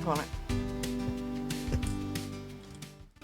stamp on it.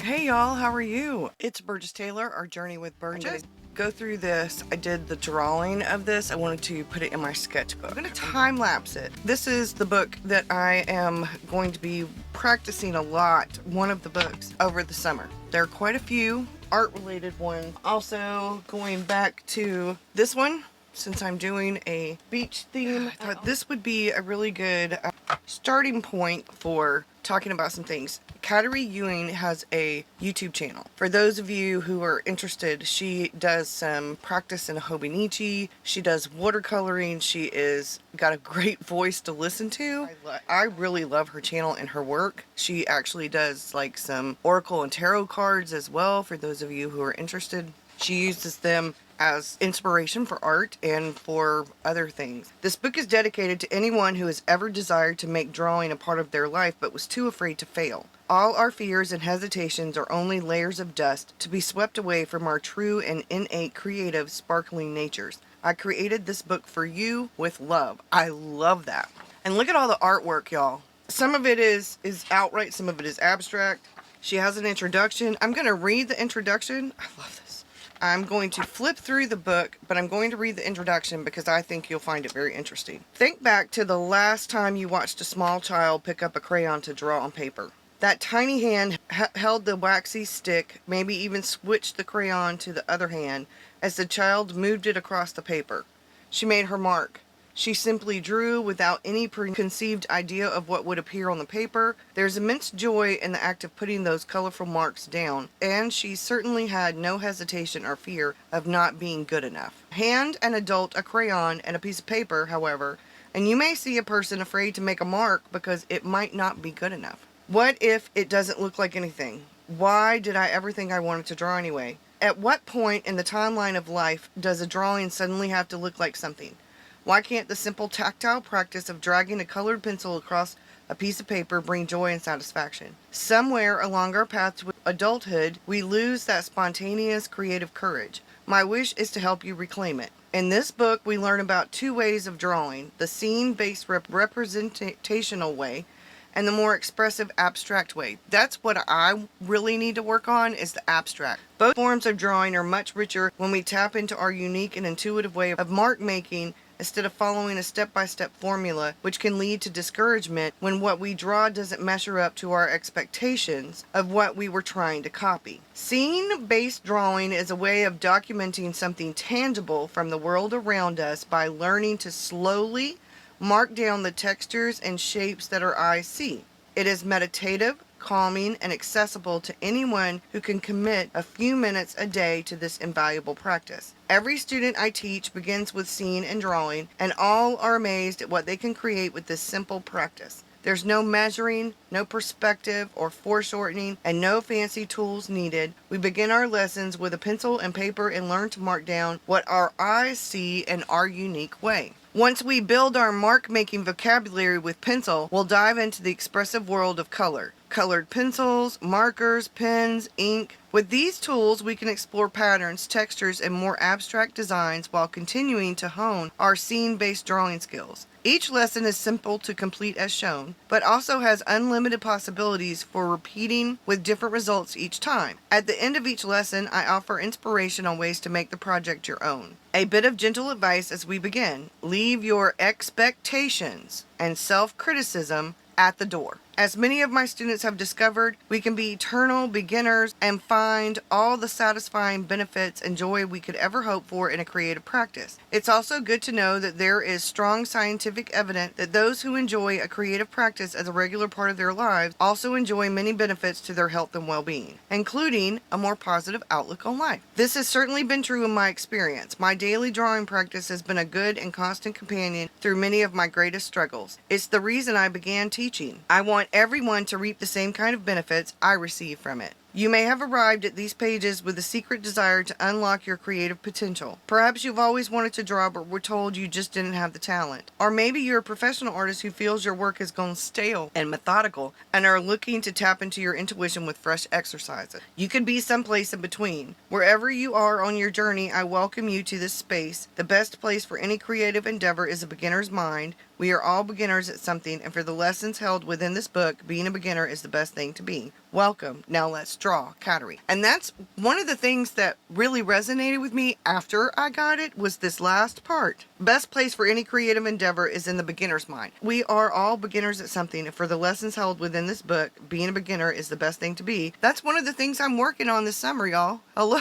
Hey y'all, how are you? It's Burgess Taylor, Our Journey with Burgess. Go through this. I did the drawing of this. I wanted to put it in my sketchbook. I'm going to time lapse it. This is the book that I am going to be practicing a lot, one of the books, over the summer. There are quite a few art related ones. Also going back to this one, since I'm doing a beach theme, I thought this would be a really good starting point for talking about some things. Kateri Ewing has a YouTube channel. For those of you who are interested, she does some practice in Hobonichi. She does watercoloring. She is got a great voice to listen to. I really love her channel and her work. She actually does like some oracle and tarot cards as well, for those of you who are interested. She uses them as inspiration for art and for other things. This book is dedicated to anyone who has ever desired to make drawing a part of their life but was too afraid to fail. All our fears and hesitations are only layers of dust to be swept away from our true and innate creative, sparkling natures. I created this book for you with love. I love that. And look at all the artwork, y'all. Some of it is outright, some of it is abstract. She has an introduction. I'm going to read the introduction. I love this. I'm going to flip through the book, but I'm going to read the introduction because I think you'll find it very interesting. Think back to the last time you watched a small child pick up a crayon to draw on paper. That tiny hand held the waxy stick, maybe even switched the crayon to the other hand as the child moved it across the paper. She made her mark. She simply drew without any preconceived idea of what would appear on the paper. There's immense joy in the act of putting those colorful marks down, and she certainly had no hesitation or fear of not being good enough. Hand an adult a crayon and a piece of paper, however, and you may see a person afraid to make a mark because it might not be good enough. What if it doesn't look like anything? Why did I ever think I wanted to draw anyway? At what point in the timeline of life does a drawing suddenly have to look like something? Why can't the simple tactile practice of dragging a colored pencil across a piece of paper bring joy and satisfaction? Somewhere along our path to adulthood, we lose that spontaneous creative courage. My wish is to help you reclaim it. In this book, we learn about two ways of drawing: the scene-based representational way and the more expressive abstract way. That's what I really need to work on, is the abstract. Both forms of drawing are much richer when we tap into our unique and intuitive way of mark making instead of following a step-by-step formula, which can lead to discouragement when what we draw doesn't measure up to our expectations of what we were trying to copy. Scene-based drawing is a way of documenting something tangible from the world around us by learning to slowly mark down the textures and shapes that our eyes see. It is meditative, calming, and accessible to anyone who can commit a few minutes a day to this invaluable practice. Every student I teach begins with seeing and drawing, and all are amazed at what they can create with this simple practice. There's no measuring, no perspective or foreshortening, and no fancy tools needed. We begin our lessons with a pencil and paper and learn to mark down what our eyes see in our unique way. Once we build our mark-making vocabulary with pencil, we'll dive into the expressive world of color. Colored pencils, markers, pens, ink. With these tools, we can explore patterns, textures, and more abstract designs while continuing to hone our scene-based drawing skills. Each lesson is simple to complete as shown, but also has unlimited possibilities for repeating with different results each time. At the end of each lesson, I offer inspiration on ways to make the project your own. A bit of gentle advice as we begin: leave your expectations and self-criticism at the door. As many of my students have discovered, we can be eternal beginners and find all the satisfying benefits and joy we could ever hope for in a creative practice. It's also good to know that there is strong scientific evidence that those who enjoy a creative practice as a regular part of their lives also enjoy many benefits to their health and well-being, including a more positive outlook on life. This has certainly been true in my experience. My daily drawing practice has been a good and constant companion through many of my greatest struggles. It's the reason I began teaching. I want everyone to reap the same kind of benefits I receive from it. You may have arrived at these pages with a secret desire to unlock your creative potential. Perhaps you've always wanted to draw but were told you just didn't have the talent. Or maybe you're a professional artist who feels your work has gone stale and methodical and are looking to tap into your intuition with fresh exercises. You could be someplace in between. Wherever you are on your journey, I welcome you to this space. The best place for any creative endeavor is a beginner's mind. We are all beginners at something, and for the lessons held within this book, being a beginner is the best thing to be. Welcome. Now let's draw. Cattery. And that's one of the things that really resonated with me after I got it, was this last part. Best place for any creative endeavor is in the beginner's mind. We are all beginners at something, and for the lessons held within this book, being a beginner is the best thing to be. That's one of the things I'm working on this summer, y'all. Hello.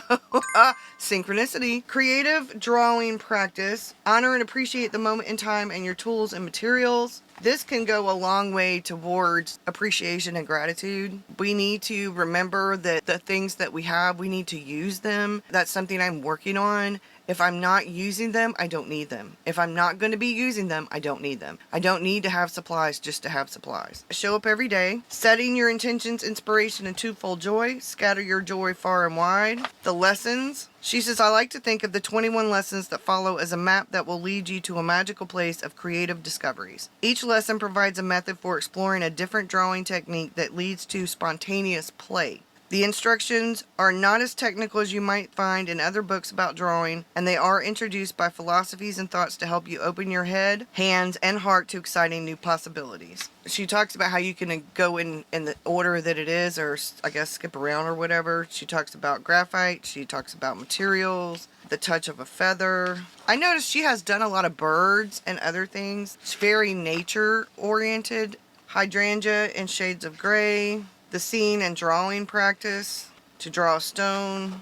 Synchronicity. Creative drawing practice. Honor and appreciate the moment in time and your tools and materials. This can go a long way towards appreciation and gratitude. We need to remember that the things that we have, we need to use them. That's something I'm working on. If I'm not using them, I don't need them. If I'm not going to be using them, I don't need them. I don't need to have supplies just to have supplies. Show up every day. Setting your intentions, inspiration, and twofold joy. Scatter your joy far and wide. The lessons. She says, I like to think of the 21 lessons that follow as a map that will lead you to a magical place of creative discoveries. Each lesson provides a method for exploring a different drawing technique that leads to spontaneous play. The instructions are not as technical as you might find in other books about drawing, and they are introduced by philosophies and thoughts to help you open your head, hands, and heart to exciting new possibilities. She talks about how you can go in the order that it is, or I guess skip around or whatever. She talks about graphite. She talks about materials, the touch of a feather. I noticed she has done a lot of birds and other things. It's very nature-oriented. Hydrangea in shades of gray. The scene and drawing practice to draw a stone.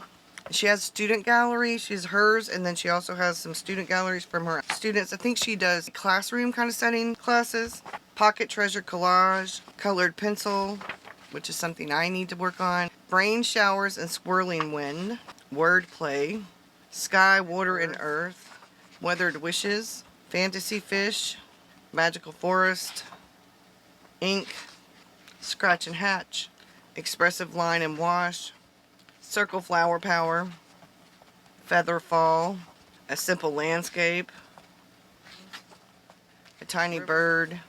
She has student gallery. She has hers, and then she also has some student galleries from her students. I think she does classroom kind of setting classes. Pocket treasure collage, colored pencil, which is something I need to work on. Rain showers and swirling wind, wordplay, sky, water, and earth, weathered wishes, fantasy fish, magical forest, ink, scratch and hatch, expressive line and wash, circle flower power, feather fall, a simple landscape, a tiny bird,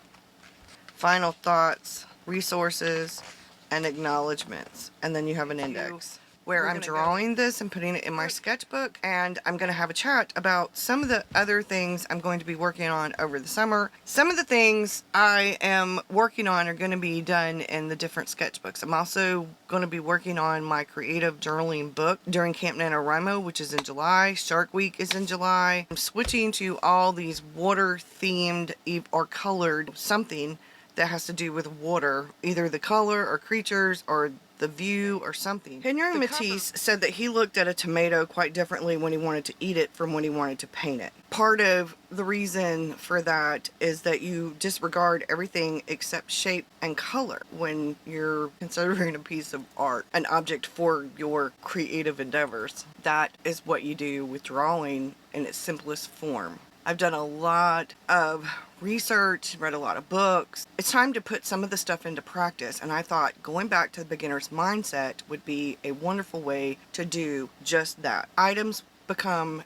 final thoughts, resources, and acknowledgments. And then you have an index where I'm drawing this and putting it in my sketchbook, and I'm going to have a chat about some of the other things I'm going to be working on over the summer. Some of the things I am working on are going to be done in the different sketchbooks. I'm also going to be working on my creative journaling book during Camp NaNoWriMo, which is in July. Shark Week is in July. I'm switching to all these water themed or colored something that has to do with water, either the color or creatures or the view or something. Henry Matisse said that he looked at a tomato quite differently when he wanted to eat it from when he wanted to paint it. Part of the reason for that is that you disregard everything except shape and color when you're considering a piece of art, an object for your creative endeavors. That is what you do with drawing in its simplest form. I've done a lot of research, read a lot of books. It's time to put some of the stuff into practice, and I thought going back to the beginner's mindset would be a wonderful way to do just that. Items become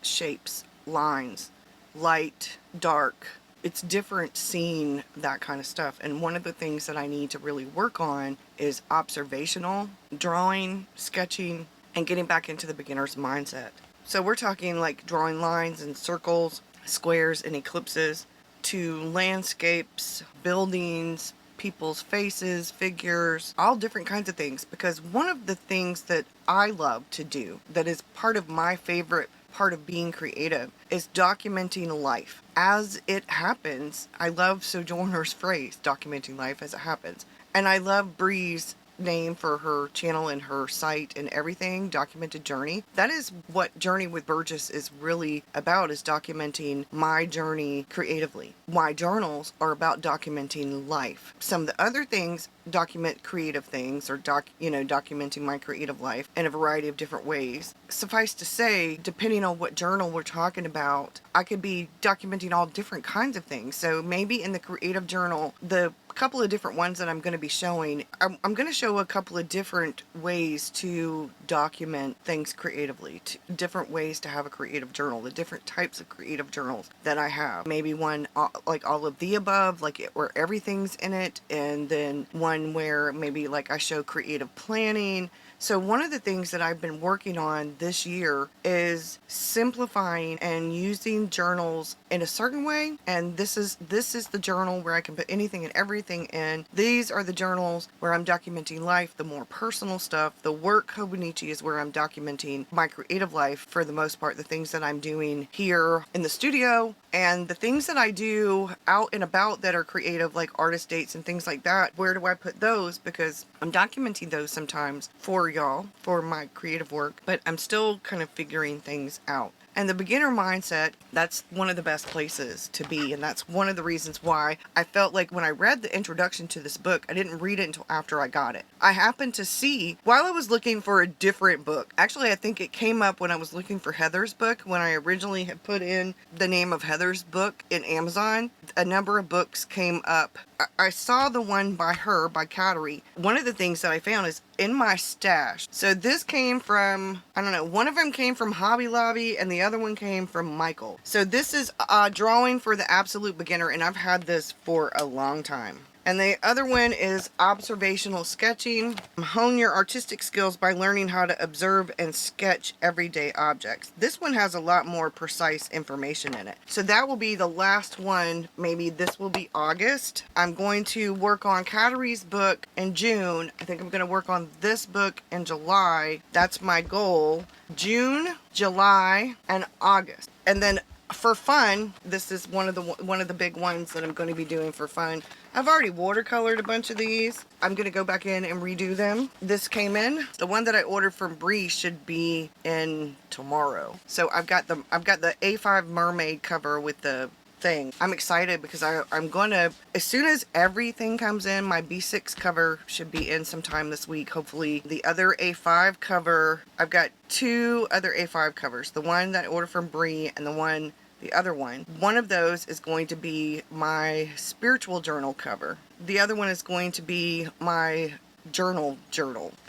shapes, lines, light, dark. It's different seeing that kind of stuff, and one of the things that I need to really work on is observational drawing, sketching, and getting back into the beginner's mindset. So we're talking like drawing lines and circles, squares and ellipses, to landscapes, buildings, people's faces, figures, all different kinds of things. Because one of the things that I love to do, that is part of my favorite part of being creative, is documenting life as it happens. I love Sojourner's phrase, documenting life as it happens. And I love Bree's name for her channel and her site and everything, Documented Journey. That is what Journey with Burgess is really about, is documenting my journey creatively. My journals are about documenting life. Some of the other things document creative things, or documenting my creative life in a variety of different ways. Suffice to say, depending on what journal we're talking about, I could be documenting all different kinds of things. So maybe in the creative journal, the couple of different ones that I'm going to be showing. I'm going to show a couple of different ways to document things creatively, different ways to have a creative journal, the different types of creative journals that I have. Maybe one like all of the above, like where everything's in it, and then one where maybe like I show creative planning. So one of the things that I've been working on this year is simplifying and using journals in a certain way. And this is the journal where I can put anything and everything in. These are the journals where I'm documenting life, the more personal stuff. The work Hobonichi is where I'm documenting my creative life for the most part, the things that I'm doing here in the studio and the things that I do out and about that are creative, like artist dates and things like that. Where do I put those? Because I'm documenting those sometimes for y'all, for my creative work, but I'm still kind of figuring things out. And the beginner mindset, that's one of the best places to be. And that's one of the reasons why I felt like when I read the introduction to this book, I didn't read it until after I got it. I happened to see, while I was looking for a different book, actually I think it came up when I was looking for Heather's book, when I originally had put in the name of Heather's book in Amazon, a number of books came up. I saw the one by her, by Cattery. One of the things that I found is in my stash. So this came from, I don't know, one of them came from Hobby Lobby and the other one came from Michael. So this is a drawing for the absolute beginner, and I've had this for a long time. And the other one is observational sketching. Hone your artistic skills by learning how to observe and sketch everyday objects. This one has a lot more precise information in it. So that will be the last one. Maybe this will be August. I'm going to work on Cattery's book in June. I think I'm going to work on this book in July. That's my goal. June, July, and August. And then for fun, this is one of the big ones that I'm going to be doing for fun. I've already watercolored a bunch of these. I'm going to go back in and redo them. This came in. The one that I ordered from Bree should be in tomorrow. So I've got the A5 mermaid cover with the thing. I'm excited because I'm going to, as soon as everything comes in, my B6 cover should be in sometime this week, hopefully. The other A5 cover, I've got two other A5 covers. The one that I ordered from Bree and the other one. One of those is going to be my spiritual journal cover. The other one is going to be my journal.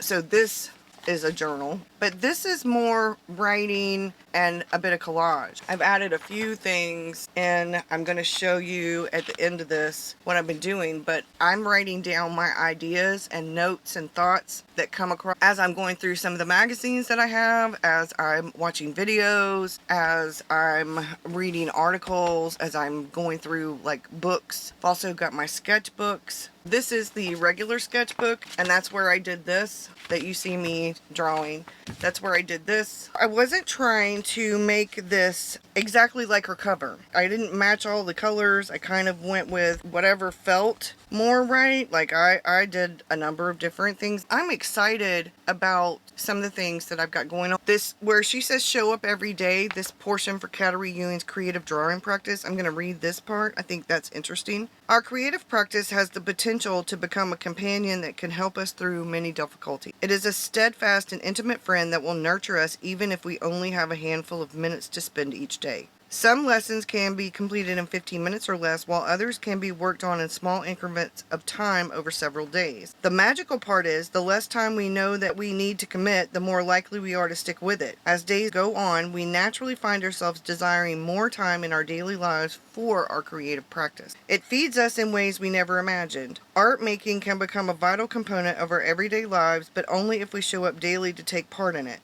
So this is a journal, but this is more writing and a bit of collage. I've added a few things and I'm going to show you at the end of this what I've been doing, but I'm writing down my ideas and notes and thoughts that come across as I'm going through some of the magazines that I have, as I'm watching videos, as I'm reading articles, as I'm going through like books. I've also got my sketchbooks. This is the regular sketchbook, and that's where I did this that you see me drawing. That's where I did this. I wasn't trying to make this exactly like her cover. I didn't match all the colors. I kind of went with whatever felt more right. Like I did a number of different things. I'm excited about some of the things that I've got going on. This, where she says show up every day, this portion for Cattery Ewing's creative drawing practice, I'm going to read this part. I think that's interesting. Our creative practice has the potential to become a companion that can help us through many difficulties. It is a steadfast and intimate friend that will nurture us even if we only have a handful of minutes to spend each day. Some lessons can be completed in 15 minutes or less, while others can be worked on in small increments of time over several days. The magical part is, the less time we know that we need to commit, the more likely we are to stick with it. As days go on, we naturally find ourselves desiring more time in our daily lives for our creative practice. It feeds us in ways we never imagined. Art making can become a vital component of our everyday lives, but only if we show up daily to take part in it.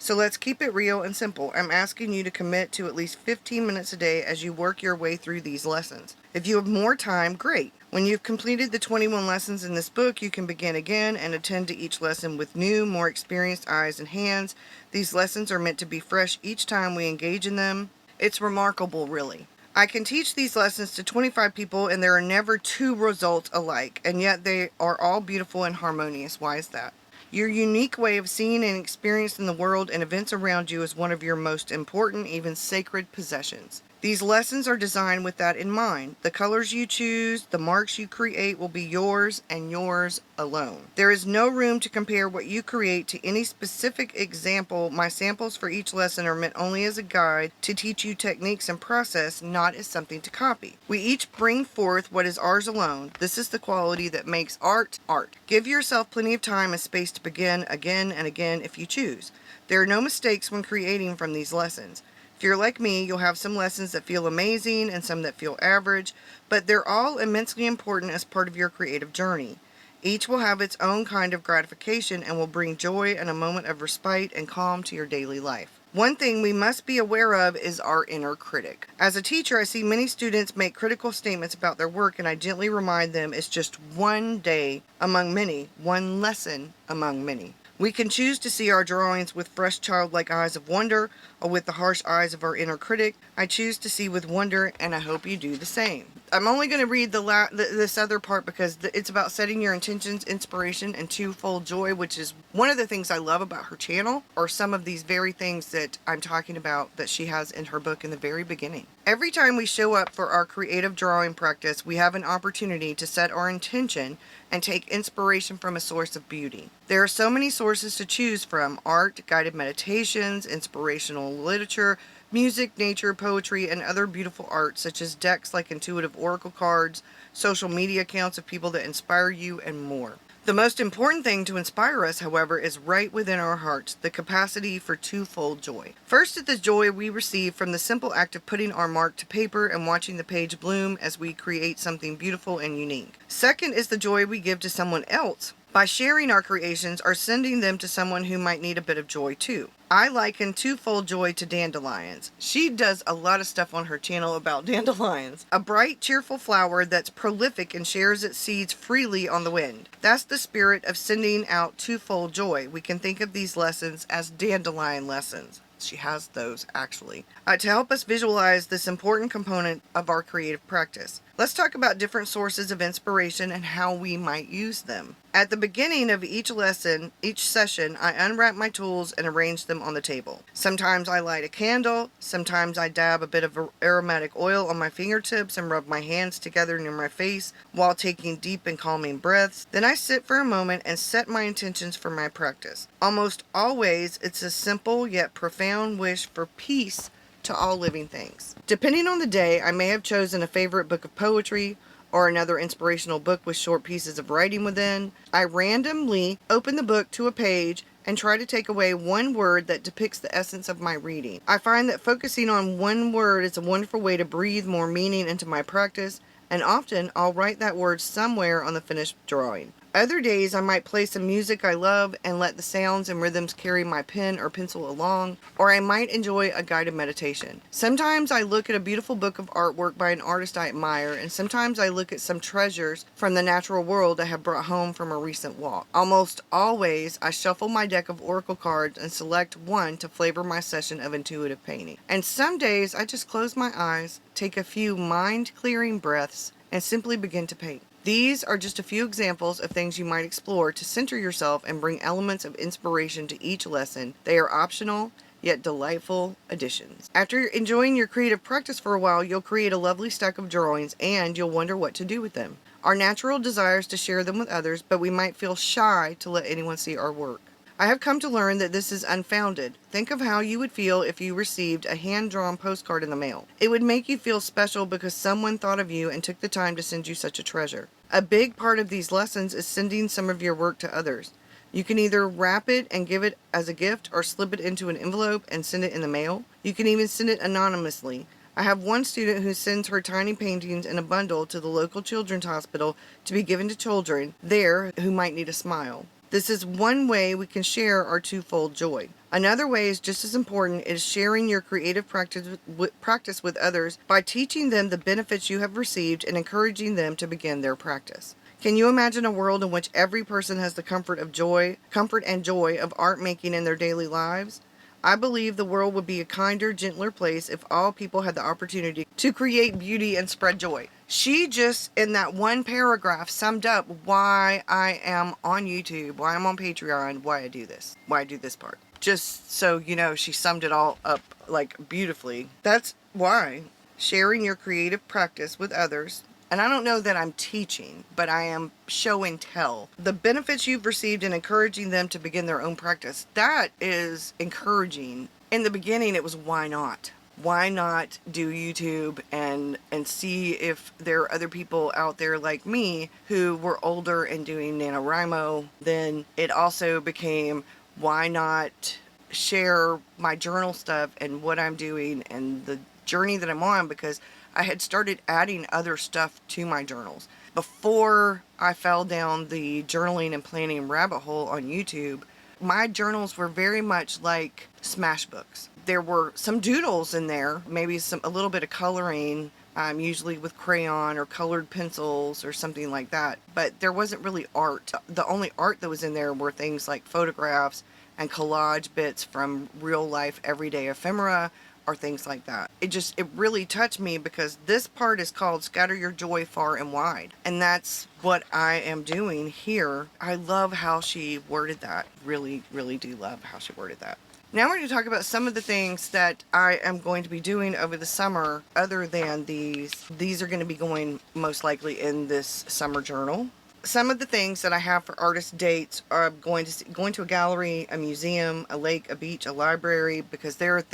So let's keep it real and simple. I'm asking you to commit to at least 15 minutes a day as you work your way through these lessons. If you have more time, great. When you've completed the 21 lessons in this book, you can begin again and attend to each lesson with new, more experienced eyes and hands. These lessons are meant to be fresh each time we engage in them. It's remarkable, really. I can teach these lessons to 25 people and there are never two results alike, and yet they are all beautiful and harmonious. Why is that? Your unique way of seeing and experiencing the world and events around you is one of your most important, even sacred possessions. These lessons are designed with that in mind. The colors you choose, the marks you create will be yours and yours alone. There is no room to compare what you create to any specific example. My samples for each lesson are meant only as a guide to teach you techniques and process, not as something to copy. We each bring forth what is ours alone. This is the quality that makes art, art. Give yourself plenty of time and space to begin again and again if you choose. There are no mistakes when creating from these lessons. If you're like me, you'll have some lessons that feel amazing and some that feel average, but they're all immensely important as part of your creative journey. Each will have its own kind of gratification and will bring joy and a moment of respite and calm to your daily life. One thing we must be aware of is our inner critic. As a teacher, I see many students make critical statements about their work, and I gently remind them it's just one day among many, one lesson among many. We can choose to see our drawings with fresh childlike eyes of wonder or with the harsh eyes of our inner critic. I choose to see with wonder, and I hope you do the same. I'm only going to read this other part because it's about setting your intentions, inspiration, and twofold joy, which is one of the things I love about her channel, or some of these very things that I'm talking about that she has in her book in the very beginning. Every time we show up for our creative drawing practice, we have an opportunity to set our intention and take inspiration from a source of beauty. There are so many sources to choose from: art, guided meditations, inspirational literature, music, nature, poetry, and other beautiful art such as decks like intuitive oracle cards, social media accounts of people that inspire you, and more. The most important thing to inspire us, however, is right within our hearts, the capacity for twofold joy. First is the joy we receive from the simple act of putting our mark to paper and watching the page bloom as we create something beautiful and unique. Second is the joy we give to someone else by sharing our creations or sending them to someone who might need a bit of joy too. I liken twofold joy to dandelions. She does a lot of stuff on her channel about dandelions. A bright, cheerful flower that's prolific and shares its seeds freely on the wind. That's the spirit of sending out twofold joy. We can think of these lessons as dandelion lessons. She has those actually, to help us visualize this important component of our creative practice. Let's talk about different sources of inspiration and how we might use them. At the beginning of each lesson, each session, I unwrap my tools and arrange them on the table. Sometimes I light a candle, sometimes I dab a bit of aromatic oil on my fingertips and rub my hands together near my face while taking deep and calming breaths. Then I sit for a moment and set my intentions for my practice. Almost always, it's a simple yet profound wish for peace to all living things. Depending on the day, I may have chosen a favorite book of poetry or another inspirational book with short pieces of writing within. I randomly open the book to a page and try to take away one word that depicts the essence of my reading. I find that focusing on one word is a wonderful way to breathe more meaning into my practice, and often I'll write that word somewhere on the finished drawing. Other days I might play some music I love and let the sounds and rhythms carry my pen or pencil along, or I might enjoy a guided meditation. Sometimes I look at a beautiful book of artwork by an artist I admire, and sometimes I look at some treasures from the natural world I have brought home from a recent walk. Almost always I shuffle my deck of oracle cards and select one to flavor my session of intuitive painting. And some days I just close my eyes, take a few mind-clearing breaths, and simply begin to paint. These are just a few examples of things you might explore to center yourself and bring elements of inspiration to each lesson. They are optional, yet delightful additions. After enjoying your creative practice for a while, you'll create a lovely stack of drawings and you'll wonder what to do with them. Our natural desire is to share them with others, but we might feel shy to let anyone see our work. I have come to learn that this is unfounded. Think of how you would feel if you received a hand-drawn postcard in the mail. It would make you feel special because someone thought of you and took the time to send you such a treasure. A big part of these lessons is sending some of your work to others. You can either wrap it and give it as a gift or slip it into an envelope and send it in the mail. You can even send it anonymously. I have one student who sends her tiny paintings in a bundle to the local children's hospital to be given to children there who might need a smile. This is one way we can share our twofold joy. Another way is just as important is sharing your creative practice with others by teaching them the benefits you have received and encouraging them to begin their practice. Can you imagine a world in which every person has the comfort and joy of art making in their daily lives? I believe the world would be a kinder, gentler place if all people had the opportunity to create beauty and spread joy. She just, in that one paragraph, summed up why I am on YouTube, why I'm on Patreon, why I do this part. Just so you know, she summed it all up, like, beautifully. That's why. sharing your creative practice with others. And I don't know that I'm teaching, but I am show and tell. The benefits you've received in encouraging them to begin their own practice. That is encouraging. In the beginning, it was why not? Why not do YouTube and see if there are other people out there like me who were older and doing NaNoWriMo? Then it also became, why not share my journal stuff and what I'm doing and the journey that I'm on, because I had started adding other stuff to my journals. Before I fell down the journaling and planning rabbit hole on YouTube, my journals were very much like smash books. There were some doodles in there, maybe a little bit of coloring, usually with crayon or colored pencils or something like that. But there wasn't really art. The only art that was in there were things like photographs and collage bits from real life everyday ephemera, or things like that. It really touched me, because this part is called Scatter Your Joy Far and Wide. And that's what I am doing here. I love how she worded that. Really, really do love how she worded that. Now we're going to talk about some of the things that I am going to be doing over the summer other than these. These are going to be going most likely in this summer journal. Some of the things that I have for artist dates are going to a gallery, a museum, a lake, a beach, a library, because there are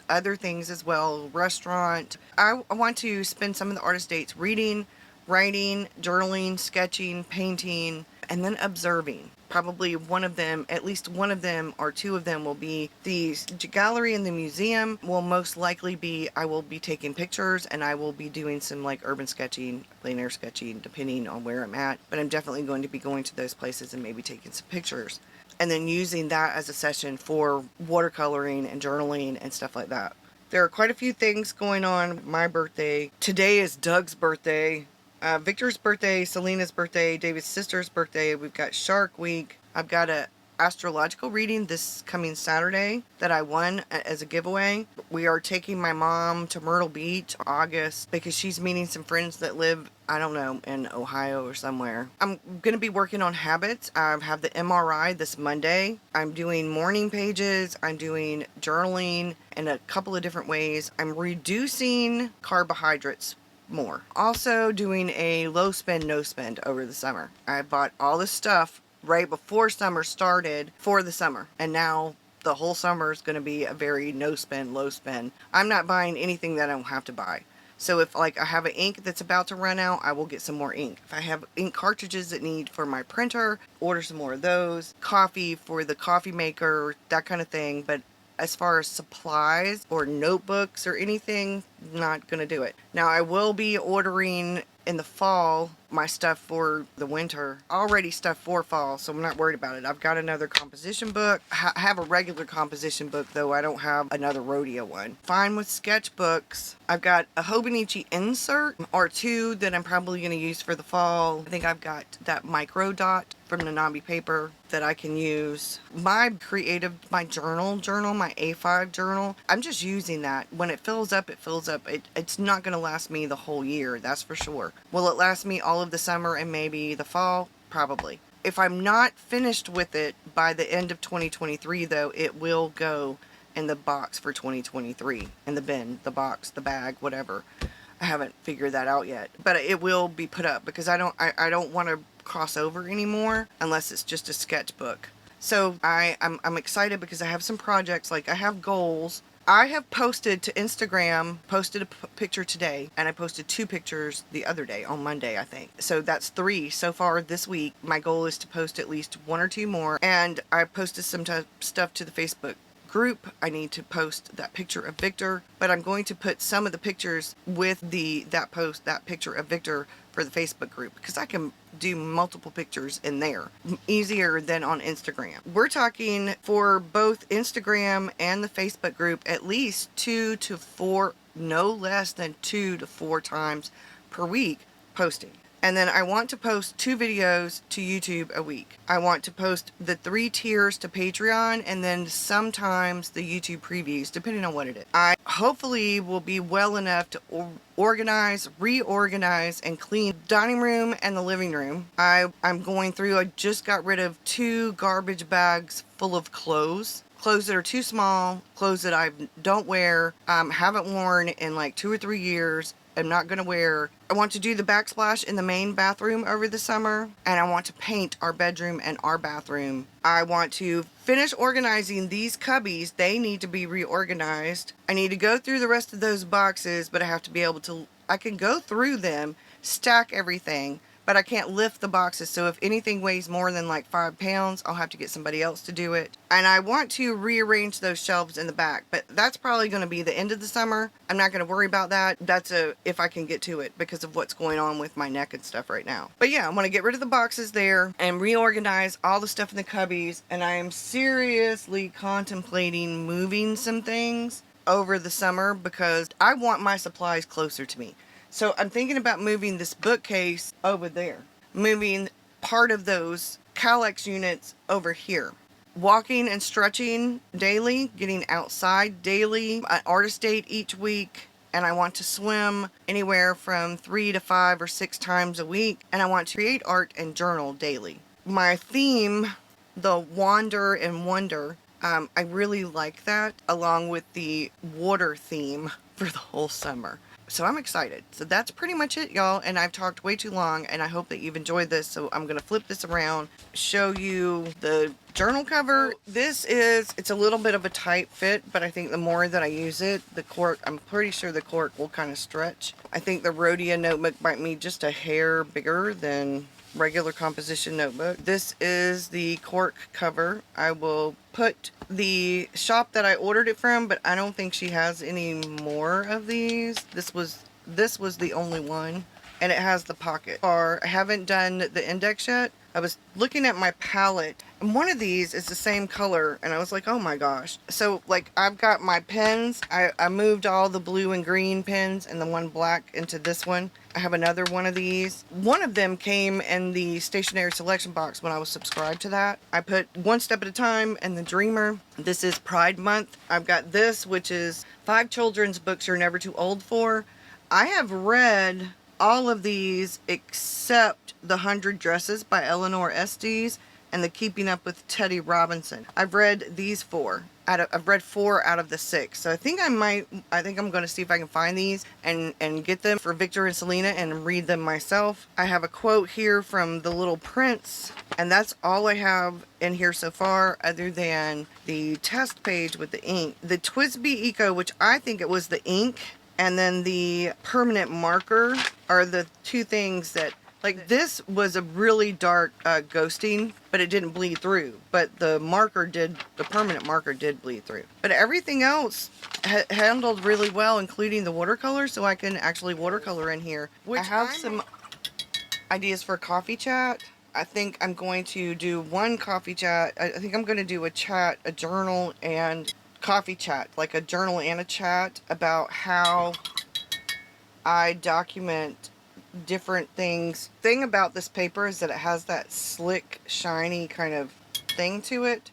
other things as well, restaurant. I want to spend some of the artist dates reading, writing, journaling, sketching, painting, and then observing. Probably one of them, at least one of them or two of them will be the gallery and the museum. Will most likely be, I will be taking pictures, and I will be doing some like urban sketching, plein air sketching, depending on where I'm at. But I'm definitely going to be going to those places and maybe taking some pictures. And then using that as a session for watercoloring and journaling and stuff like that. There are quite a few things going on. My birthday. Today is Doug's birthday. Victor's birthday, Selena's birthday, David's sister's birthday. We've got Shark Week. I've got a astrological reading this coming Saturday that I won as a giveaway. We are taking my mom to Myrtle Beach August, because she's meeting some friends that live, I don't know, in Ohio or somewhere. I'm going to be working on habits. I have the MRI this Monday. I'm doing morning pages. I'm doing journaling in a couple of different ways. I'm reducing carbohydrates more. Also doing a low spend, no spend over the summer. I bought all this stuff right before summer started for the summer, and now the whole summer is going to be a very no spend, low spend. I'm not buying anything that I don't have to buy. So if like I have an ink that's about to run out, I will get some more ink. If I have ink cartridges that need for my printer, order some more of those. Coffee for the coffee maker, that kind of thing. But as far as supplies or notebooks or anything, not going to do it. Now I will be ordering in the fall my stuff for the winter. Already stuff for fall, so I'm not worried about it. I've got another composition book. I have a regular composition book, though I don't have another rodeo one. Fine with sketchbooks. I've got a Hobonichi insert or two that I'm probably going to use for the fall. I think I've got that micro dot from Nanabi paper that I can use. My journal, my A5 journal, I'm just using that. When it fills up, it fills up. It's not going to last me the whole year, that's for sure. Will it last me all of the summer and maybe the fall? Probably. If I'm not finished with it by the end of 2023, though, it will go in the box for 2023. In the bin, the box, the bag, whatever. I haven't figured that out yet. But it will be put up, because I don't want to cross over anymore unless it's just a sketchbook. So I'm excited because I have some projects, like I have goals. I have posted to Instagram, posted a picture today, and I posted 2 pictures the other day, on Monday, I think. So that's 3 so far this week. My goal is to post at least 1 or 2 more, and I posted some stuff to the Facebook group. I need to post that picture of Victor, but I'm going to put some of the pictures with that picture of Victor for the Facebook group, because I can do multiple pictures in there easier than on Instagram. We're talking for both Instagram and the Facebook group at least 2 to 4, no less than 2 to 4 times per week posting. And then I want to post 2 videos to YouTube a week. I want to post the 3 tiers to Patreon, and then sometimes the YouTube previews, depending on what it is. I hopefully will be well enough to organize, reorganize, and clean the dining room and the living room. I'm going through, I just got rid of 2 garbage bags full of clothes clothes that are too small, clothes that I don't wear, haven't worn in like 2 or 3 years, I'm not going to wear. I want to do the backsplash in the main bathroom over the summer, and I want to paint our bedroom and our bathroom. I want to finish organizing these cubbies. They need to be reorganized. I need to go through the rest of those boxes, but I have to be able to, I can go through them, stack everything, but I can't lift the boxes. So if anything weighs more than like 5 pounds, I'll have to get somebody else to do it. And I want to rearrange those shelves in the back, but that's probably going to be the end of the summer. I'm not going to worry about that. That's if I can get to it because of what's going on with my neck and stuff right now. But yeah, I'm going to get rid of the boxes there and reorganize all the stuff in the cubbies. And I am seriously contemplating moving some things over the summer because I want my supplies closer to me. So I'm thinking about moving this bookcase over there, moving part of those Calex units over here. Walking and stretching daily, getting outside daily, an artist date each week, and I want to swim anywhere from 3 to 5 or 6 times a week, and I want to create art and journal daily. My theme, the wander and wonder, I really like that, along with the water theme for the whole summer. So I'm excited. So that's pretty much it, y'all. And I've talked way too long, and I hope that you've enjoyed this. So I'm going to flip this around, show you the journal cover. It's a little bit of a tight fit, but I think the more that I use it, the cork, I'm pretty sure the cork will kind of stretch. I think the Rhodia notebook might be just a hair bigger than regular composition notebook. This is the cork cover. I will put the shop that I ordered it from, but I don't think she has any more of these. This was the only one, and it has the pocket. I haven't done the index yet. I was looking at my palette, and one of these is the same color, and I was like, oh my gosh. So like I've got my pens. I moved all the blue and green pens and the one black into this one. I have another one of these. One of them came in the stationery selection box when I was subscribed to that. I put One Step at a Time and the Dreamer. This is Pride Month. I've got this, which is 5 children's books you're never too old for. I have read all of these except The 100 Dresses by Eleanor Estes and The Keeping Up with Teddy Robinson. I've read these 4. I've read 4 out of the 6. So I think I'm going to see if I can find these and get them for Victor and Selena and read them myself. I have a quote here from The Little Prince, and that's all I have in here so far other than the test page with the ink. The TWSBI Eco, which I think it was the ink, and then the permanent marker are the two things that, like, this was a really dark ghosting, but it didn't bleed through. But the permanent marker did bleed through. But everything else handled really well, including the watercolor, so I can actually watercolor in here. I have some ideas for coffee chat. I think I'm going to do one coffee chat. I think I'm going to do a journal and coffee chat, like a journal and a chat about how I document different things. Thing about this paper is that it has that slick, shiny kind of thing to it.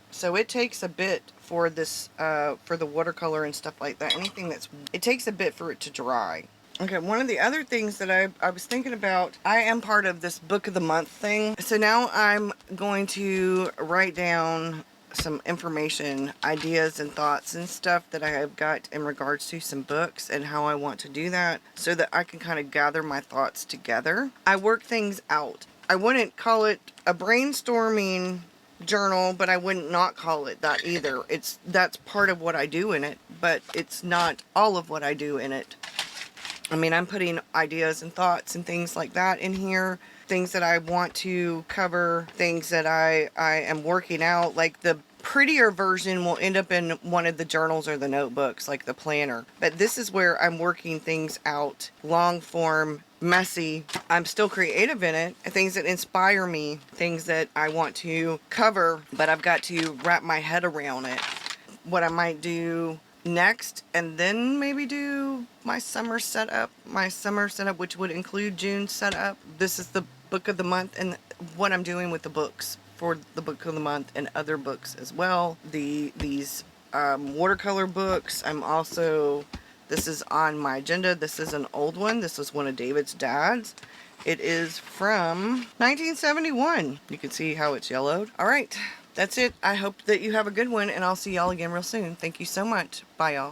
So it takes a bit for this, for the watercolor and stuff like that. It takes a bit for it to dry. Okay, one of the other things that I was thinking about, I am part of this book of the month thing. So now I'm going to write down some information, ideas and thoughts and stuff that I have got in regards to some books and how I want to do that so that I can kind of gather my thoughts together. I work things out. I wouldn't call it a brainstorming journal, but I wouldn't not call it that either. That's part of what I do in it, but it's not all of what I do in it. I mean, I'm putting ideas and thoughts and things like that in here. Things that I want to cover, things that I am working out. Like the prettier version will end up in one of the journals or the notebooks, like the planner. But this is where I'm working things out. Long form, messy. I'm still creative in it. Things that inspire me, things that I want to cover, but I've got to wrap my head around it. What I might do next, and then maybe do my summer setup, which would include June's setup. This is the book of the month and what I'm doing with the books for the book of the month and other books as well. These watercolor books. I'm also This is on my agenda. This is an old one. This is one of David's dad's. It is from 1971. You can see how it's yellowed. All right, that's it. I hope that you have a good one, and I'll see y'all again real soon. Thank you so much. Bye, y'all.